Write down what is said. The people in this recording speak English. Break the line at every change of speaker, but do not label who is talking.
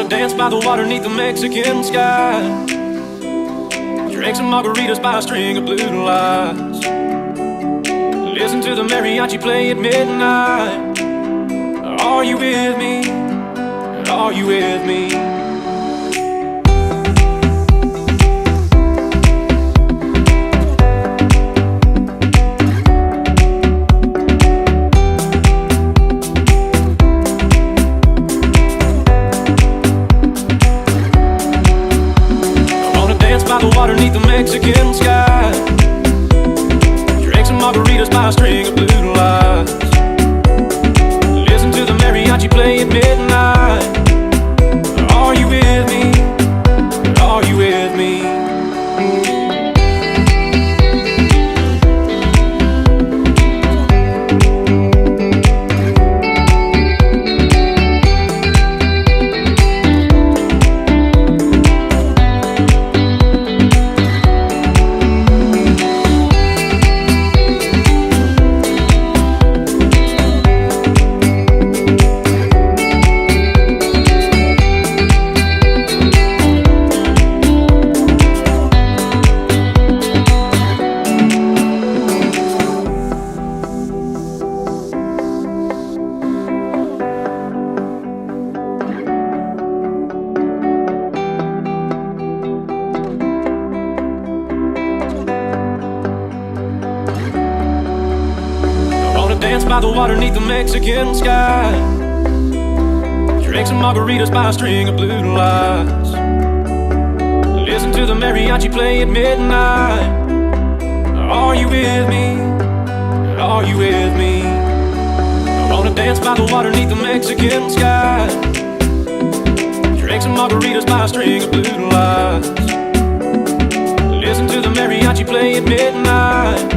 wanna dance by the water neath the Mexican sky. Drink some margaritas by a string of blue lights. Listen to the mariachi play at midnight. Are you with me? Are you with me? By the water neath the Mexican sky. Drink some margaritas by a string of blue lights. Listen to the mariachi play at midnight. Are you with me? Are you with me? Dance by the water neath the Mexican sky. Drink some margaritas by a string of blue lights. Listen to the mariachi play at midnight. Are you with me? Are you with me? I wanna dance by the water neath the Mexican sky. Drink some margaritas by a string of blue lights. Listen to the mariachi play at midnight.